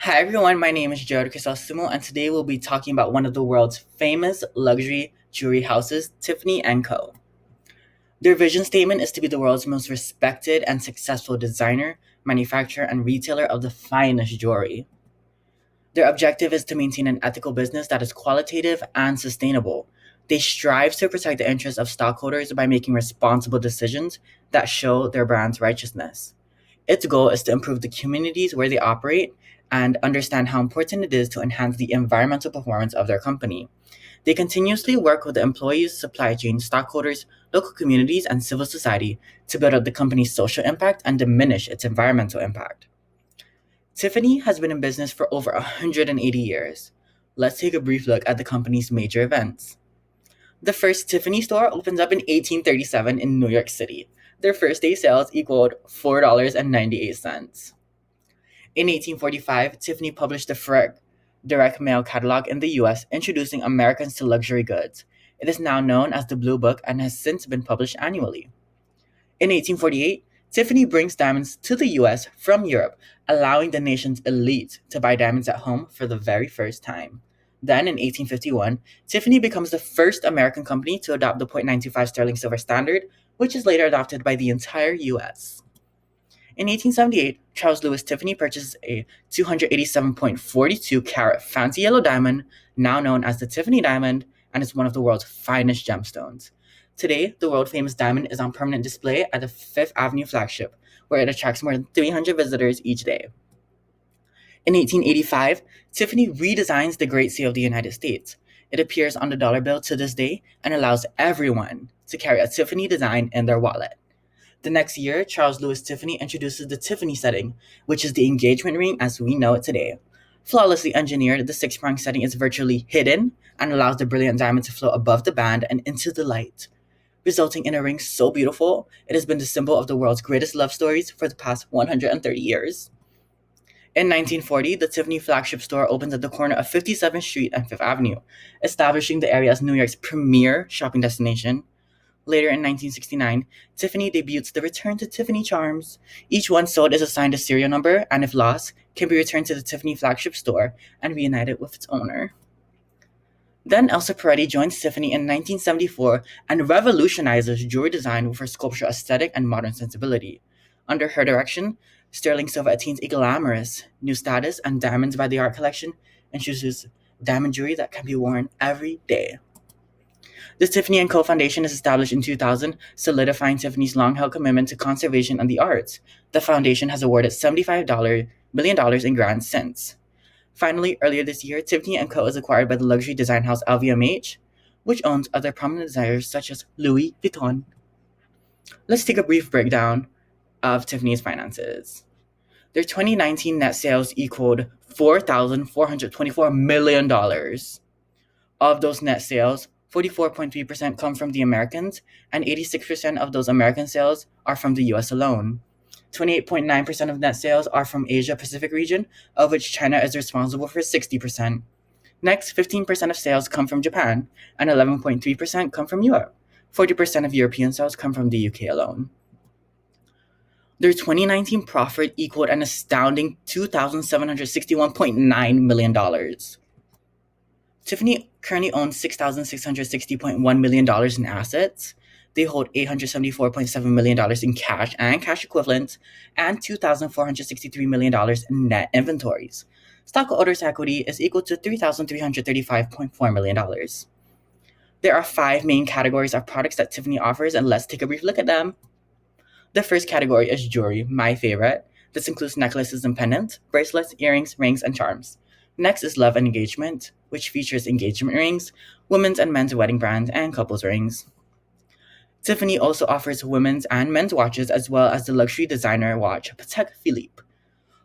Hi everyone, my name is Jared Crisostomo, and today we'll be talking about one of the world's famous luxury jewelry houses, Tiffany Co. Their vision statement is to be the world's most respected and successful designer, manufacturer, and retailer of the finest jewelry. Their objective is to maintain an ethical business that is qualitative and sustainable. They strive to protect the interests of stockholders by making responsible decisions that show their brand's righteousness. Its goal is to improve the communities where they operate and understand how important it is to enhance the environmental performance of their company. They continuously work with the employees, supply chain, stockholders, local communities, and civil society to build up the company's social impact and diminish its environmental impact. Tiffany has been in business for over 180 years. Let's take a brief look at the company's major events. The first Tiffany store opens up in 1837 in New York City. Their first day sales equaled $4.98. In 1845, Tiffany published the Freck direct mail catalog in the US, introducing Americans to luxury goods. It is now known as the Blue Book and has since been published annually. In 1848, Tiffany brings diamonds to the US from Europe, allowing the nation's elite to buy diamonds at home for the very first time. Then in 1851, Tiffany becomes the first American company to adopt the .925 sterling silver standard, which is later adopted by the entire US. In 1878, Charles Louis Tiffany purchased a 287.42 carat fancy yellow diamond, now known as the Tiffany diamond, and is one of the world's finest gemstones. Today, the world famous diamond is on permanent display at the Fifth Avenue flagship, where it attracts more than 300 visitors each day. In 1885, Tiffany redesigns the Great Seal of the United States. It appears on the dollar bill to this day and allows everyone to carry a Tiffany design in their wallet. The next year, Charles Louis Tiffany introduces the Tiffany setting, which is the engagement ring as we know it today. Flawlessly engineered, the six-prong setting is virtually hidden and allows the brilliant diamond to float above the band and into the light, resulting in a ring so beautiful it has been the symbol of the world's greatest love stories for the past 130 years. In 1940, the Tiffany flagship store opens at the corner of 57th Street and Fifth Avenue, establishing the area as New York's premier shopping destination. Later in 1969, Tiffany debuts the Return to Tiffany charms. Each one sold is assigned a serial number and, if lost, can be returned to the Tiffany flagship store and reunited with its owner. Then Elsa Peretti joins Tiffany in 1974 and revolutionizes jewelry design with her sculptural aesthetic and modern sensibility. Under her direction, sterling silver attains a glamorous new status, and Diamonds by the Art collection introduces diamond jewelry that can be worn every day. The Tiffany Co. Foundation is established in 2000, solidifying Tiffany's long-held commitment to conservation and the arts. The foundation has awarded $75 million in grants since. Finally, earlier this year, Tiffany Co. is acquired by the luxury design house LVMH, which owns other prominent designers such as Louis Vuitton. Let's take a brief breakdown of Tiffany's finances. Their 2019 net sales equaled $4,424 million. Of those net sales, 44.3% come from the Americans, and 86% of those American sales are from the US alone. 28.9% of net sales are from Asia Pacific region, of which China is responsible for 60%. Next, 15% of sales come from Japan, and 11.3% come from Europe. 40% of European sales come from the UK alone. Their 2019 profit equaled an astounding $2,761.9 million. Tiffany currently owns $6,660.1 million in assets. They hold $874.7 million in cash and cash equivalents and $2,463 million in net inventories. Stockholders' equity is equal to $3,335.4 million. There are 5 main categories of products that Tiffany offers, and let's take a brief look at them. The first category is jewelry, my favorite. This includes necklaces and pendants, bracelets, earrings, rings, and charms. Next is love and engagement, which features engagement rings, women's and men's wedding bands, and couples rings. Tiffany also offers women's and men's watches, as well as the luxury designer watch Patek Philippe.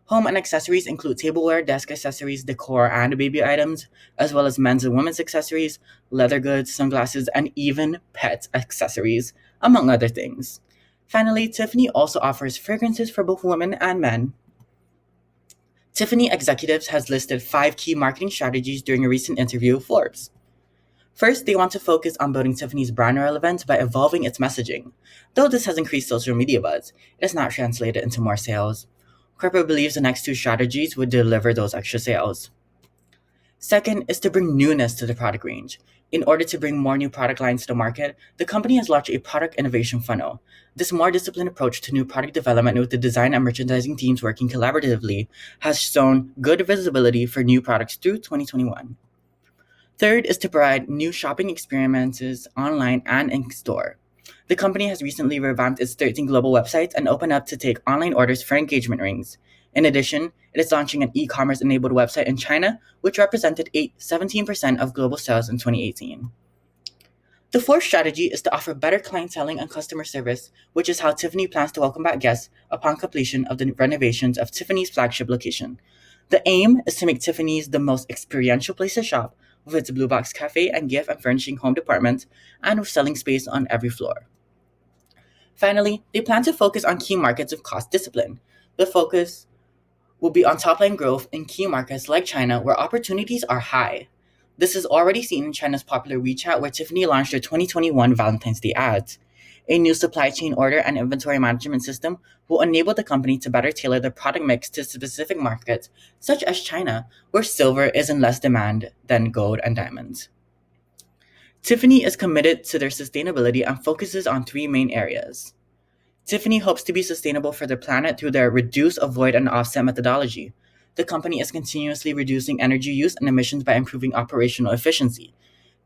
Home and accessories include tableware, desk accessories, decor, and baby items, as well as men's and women's accessories, leather goods, sunglasses, and even pet accessories, among other things. Finally, Tiffany also offers fragrances for both women and men. Tiffany executives has listed 5 key marketing strategies during a recent interview with Forbes. First, they want to focus on building Tiffany's brand relevance by evolving its messaging. Though this has increased social media buzz, it has not translated into more sales. Corporate believes the next two strategies would deliver those extra sales. Second is to bring newness to the product range. In order to bring more new product lines to the market, the company has launched a product innovation funnel. This more disciplined approach to new product development with the design and merchandising teams working collaboratively has shown good visibility for new products through 2021. Third is to provide new shopping experiences online and in store. The company has recently revamped its 13 global websites and opened up to take online orders for engagement rings. In addition, it is launching an e-commerce enabled website in China, which represented 17% of global sales in 2018. The fourth strategy is to offer better clienteling and customer service, which is how Tiffany plans to welcome back guests upon completion of the renovations of Tiffany's flagship location. The aim is to make Tiffany's the most experiential place to shop, with its Blue Box Cafe and gift and furnishing home department, and with selling space on every floor. Finally, they plan to focus on key markets with cost discipline. The focus will be on top line growth in key markets like China, where opportunities are high. This is already seen in China's popular WeChat, where Tiffany launched their 2021 Valentine's Day ads. A new supply chain order and inventory management system will enable the company to better tailor their product mix to specific markets, such as China, where silver is in less demand than gold and diamonds. Tiffany is committed to their sustainability and focuses on three main areas. Tiffany hopes to be sustainable for the planet through their reduce, avoid, and offset methodology. The company is continuously reducing energy use and emissions by improving operational efficiency.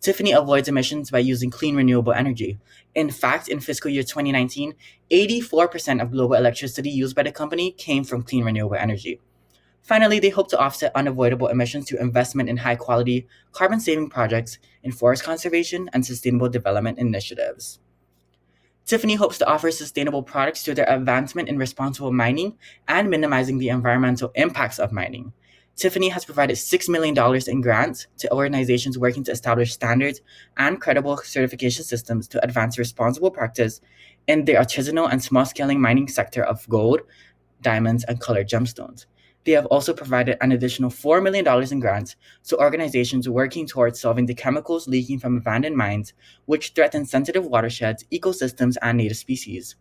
Tiffany avoids emissions by using clean renewable energy. In fact, in fiscal year 2019, 84% of global electricity used by the company came from clean renewable energy. Finally, they hope to offset unavoidable emissions through investment in high quality, carbon saving projects in forest conservation and sustainable development initiatives. Tiffany hopes to offer sustainable products through their advancement in responsible mining and minimizing the environmental impacts of mining. Tiffany has provided $6 million in grants to organizations working to establish standards and credible certification systems to advance responsible practice in the artisanal and small scaling mining sector of gold, diamonds, and colored gemstones. They have also provided an additional $4 million in grants to organizations working towards solving the chemicals leaking from abandoned mines, which threaten sensitive watersheds, ecosystems, and native species.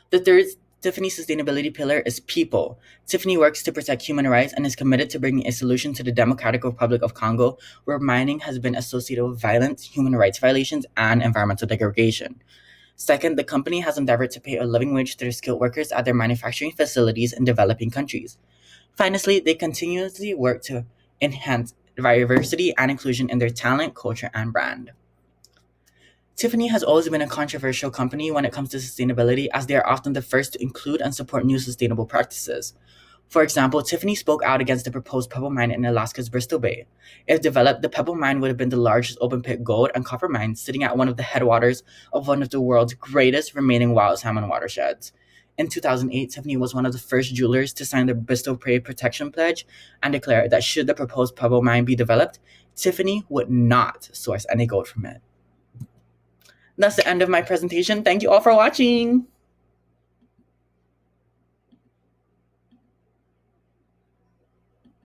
The third Tiffany sustainability pillar is people. Tiffany works to protect human rights and is committed to bringing a solution to the Democratic Republic of Congo, where mining has been associated with violence, human rights violations, and environmental degradation. Second, the company has endeavored to pay a living wage to their skilled workers at their manufacturing facilities in developing countries. Finally, they continuously work to enhance diversity and inclusion in their talent, culture, and brand. Tiffany has always been a controversial company when it comes to sustainability, as they are often the first to include and support new sustainable practices. For example, Tiffany spoke out against the proposed pebble mine in Alaska's Bristol Bay. If developed, the pebble mine would have been the largest open pit gold and copper mine, sitting at one of the headwaters of one of the world's greatest remaining wild salmon watersheds. In 2008, Tiffany was one of the first jewelers to sign the Bristol Prey Protection Pledge and declare that should the proposed pebble mine be developed, Tiffany would not source any gold from it. That's the end of my presentation. Thank you all for watching.